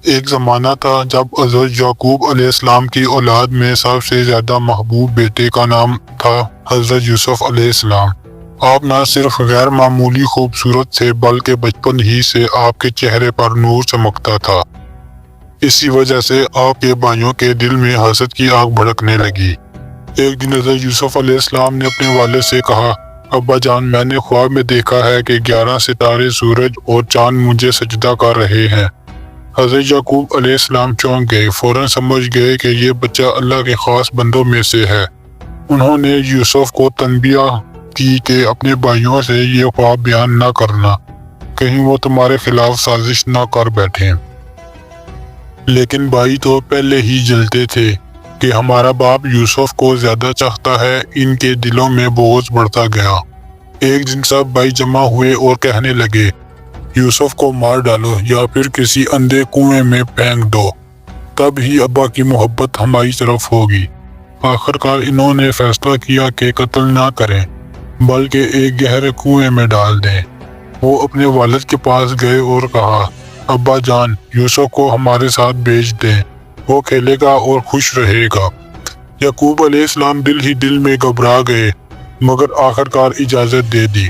ایک زمانہ تھا جب حضرت یعقوب علیہ السلام کی اولاد میں سب سے زیادہ محبوب بیٹے کا نام تھا حضرت یوسف علیہ السلام۔ آپ نہ صرف غیر معمولی خوبصورت تھے بلکہ بچپن ہی سے آپ کے چہرے پر نور چمکتا تھا۔ اسی وجہ سے آپ کے بھائیوں کے دل میں حسد کی آگ بھڑکنے لگی۔ ایک دن حضرت یوسف علیہ السلام نے اپنے والد سے کہا، ابا جان، میں نے خواب میں دیکھا ہے کہ 11 ستارے، سورج اور چاند مجھے سجدہ کر رہے ہیں۔ حضرت یعقوب علیہ السلام چونک گئے، فوراً سمجھ گئے کہ یہ بچہ اللہ کے خاص بندوں میں سے ہے۔ انہوں نے یوسف کو تنبیہ کی کہ اپنے بھائیوں سے یہ خواب بیان نہ کرنا، کہیں وہ تمہارے خلاف سازش نہ کر بیٹھیں۔ لیکن بھائی تو پہلے ہی جلتے تھے کہ ہمارا باپ یوسف کو زیادہ چاہتا ہے۔ ان کے دلوں میں بغض بڑھتا گیا۔ ایک دن سب بھائی جمع ہوئے اور کہنے لگے، یوسف کو مار ڈالو یا پھر کسی اندھے کنویں میں پھینک دو، تب ہی ابا کی محبت ہماری طرف ہوگی۔ آخرکار انہوں نے فیصلہ کیا کہ قتل نہ کریں بلکہ ایک گہرے کنویں میں ڈال دیں۔ وہ اپنے والد کے پاس گئے اور کہا، ابا جان، یوسف کو ہمارے ساتھ بھیج دیں، وہ کھیلے گا اور خوش رہے گا۔ یعقوب علیہ السلام دل ہی دل میں گھبرا گئے مگر آخرکار اجازت دے دی۔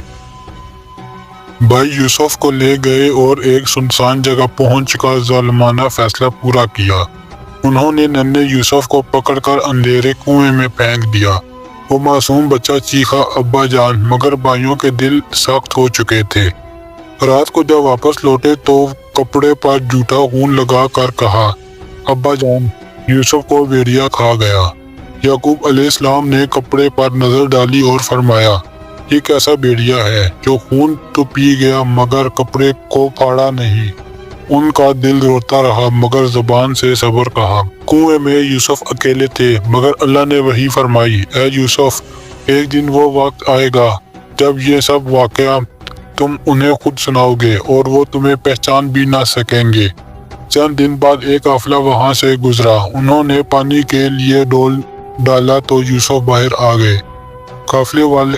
بھائی یوسف کو لے گئے اور ایک سنسان جگہ پہنچ کر ظالمانہ فیصلہ پورا کیا۔ انہوں نے ننھے یوسف کو پکڑ کر اندھیرے کنویں میں پھینک دیا۔ وہ معصوم بچہ چیخا، ابا جان، مگر بھائیوں کے دل سخت ہو چکے تھے۔ رات کو جب واپس لوٹے تو کپڑے پر جھوٹا خون لگا کر کہا، ابا جان، یوسف کو بھیڑیا کھا گیا۔ یعقوب علیہ السلام نے کپڑے پر نظر ڈالی اور فرمایا، یہ کیسا بھیڑیا ہے جو خون تو پی گیا مگر کپڑے کو پھاڑا نہیں۔ ان کا دل روتا رہا مگر زبان سے صبر کہا۔ کنویں میں یوسف اکیلے تھے مگر اللہ نے وحی فرمائی، اے یوسف، ایک دن وہ وقت آئے گا جب یہ سب واقعہ تم انہیں خود سناؤ گے اور وہ تمہیں پہچان بھی نہ سکیں گے۔ چند دن بعد ایک قافلہ وہاں سے گزرا۔ انہوں نے پانی کے لیے ڈول ڈالا تو یوسف باہر آ گئے۔ قافلے والے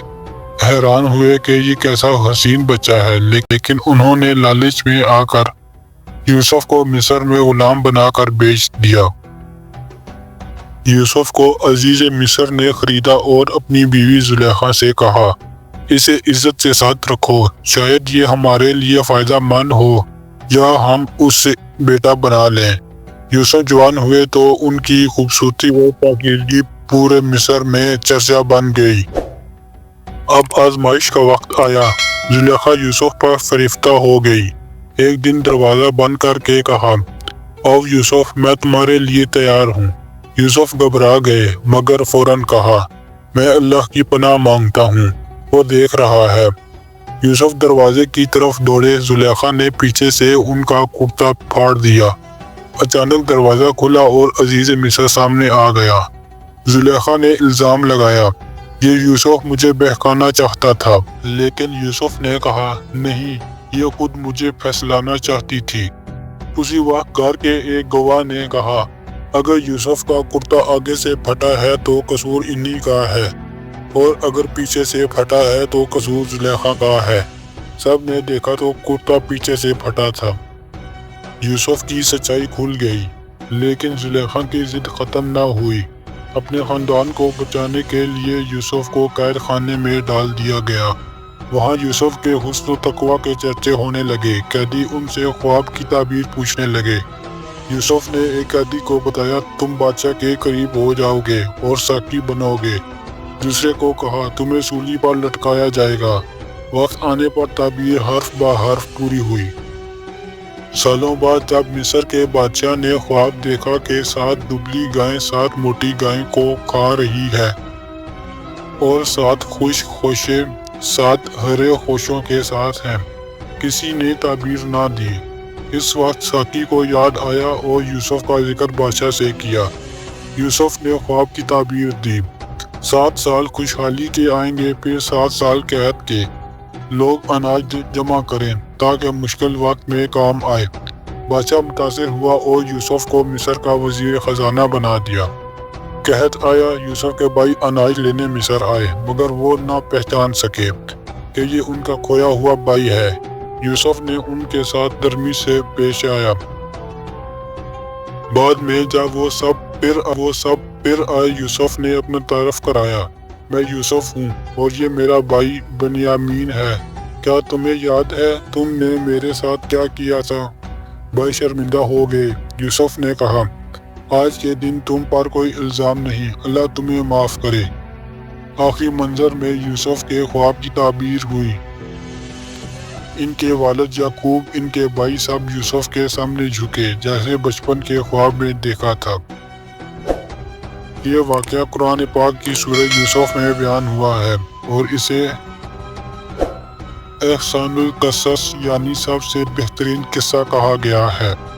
حیران ہوئے کہ یہ کیسا حسین بچہ ہے، لیکن انہوں نے لالچ میں آ کر یوسف کو مصر میں غلام بنا کر بیچ دیا۔ یوسف کو عزیز مصر نے خریدا اور اپنی بیوی زلیخا سے کہا، اسے عزت کے ساتھ رکھو، شاید یہ ہمارے لیے فائدہ مند ہو یا ہم اس سے بیٹا بنا لیں۔ یوسف جوان ہوئے تو ان کی خوبصورتی و پاکیزگی پورے مصر میں چرچا بن گئی۔ اب آزمائش کا وقت آیا۔ زلیخا یوسف پر فریفتہ ہو گئی۔ ایک دن دروازہ بند کر کے کہا، آؤ یوسف، میں تمہارے لیے تیار ہوں۔ یوسف گھبرا گئے مگر فوراً کہا، میں اللہ کی پناہ مانگتا ہوں، وہ دیکھ رہا ہے۔ یوسف دروازے کی طرف دوڑے، زلیخا نے پیچھے سے ان کا کرتا پھاڑ دیا۔ اچانک دروازہ کھلا اور عزیز مصر سامنے آ گیا۔ زلیخا نے الزام لگایا، یہ یوسف مجھے بہکانا چاہتا تھا۔ لیکن یوسف نے کہا، نہیں، یہ خود مجھے پھسلانا چاہتی تھی۔ اسی وقت گھر کے ایک گواہ نے کہا، اگر یوسف کا کرتا آگے سے پھٹا ہے تو قصور انہی کا ہے، اور اگر پیچھے سے پھٹا ہے تو قصور زلیخا کا ہے۔ سب نے دیکھا تو کرتا پیچھے سے پھٹا تھا۔ یوسف کی سچائی کھل گئی، لیکن زلیخا کی ضد ختم نہ ہوئی۔ اپنے خاندان کو بچانے کے لیے یوسف کو قید خانے میں ڈال دیا گیا۔ وہاں یوسف کے حسن و تقویٰ کے چرچے ہونے لگے۔ قیدی ان سے خواب کی تعبیر پوچھنے لگے۔ یوسف نے ایک قیدی کو بتایا، تم بادشاہ کے قریب ہو جاؤ گے اور ساقی بنو گے۔ دوسرے کو کہا، تمہیں سولی پر لٹکایا جائے گا۔ وقت آنے پر تعبیر حرف بہ حرف پوری ہوئی۔ سالوں بعد جب مصر کے بادشاہ نے خواب دیکھا کہ 7 دبلی گائیں 7 موٹی گائیں کو کھا رہی ہے اور 7 خشک خوشے 7 ہرے خوشوں کے ساتھ ہیں، کسی نے تعبیر نہ دی۔ اس وقت ساقی کو یاد آیا اور یوسف کا ذکر بادشاہ سے کیا۔ یوسف نے خواب کی تعبیر دی، 7 سال خوشحالی کے آئیں گے، پھر 7 سال قحط کے۔ لوگ اناج جمع کریں تاکہ مشکل وقت میں کام آئے۔ بادشاہ متاثر ہوا اور یوسف کو مصر کا وزیر خزانہ بنا دیا۔ قحط آیا، یوسف کے بھائی اناج لینے مصر آئے مگر وہ نہ پہچان سکے کہ یہ ان کا کھویا ہوا بھائی ہے۔ یوسف نے ان کے ساتھ نرمی سے پیش آیا۔ بعد میں جب وہ سب پھر آئے، یوسف نے اپنا تعارف کرایا، میں یوسف ہوں اور یہ میرا بھائی بنیامین ہے، کیا تمہیں یاد ہے تم نے میرے ساتھ کیا کیا تھا؟ بھائی شرمندہ ہو گئے۔ یوسف نے کہا، آج کے دن تم پر کوئی الزام نہیں، اللہ تمہیں معاف کرے۔ آخری منظر میں یوسف کے خواب کی تعبیر ہوئی۔ ان کے والد یعقوب، ان کے بھائی سب یوسف کے سامنے جھکے جیسے بچپن کے خواب میں دیکھا تھا۔ یہ واقعہ قرآن پاک کی سورہ یوسف میں بیان ہوا ہے اور اسے احسن القصص یعنی سب سے بہترین قصہ کہا گیا ہے۔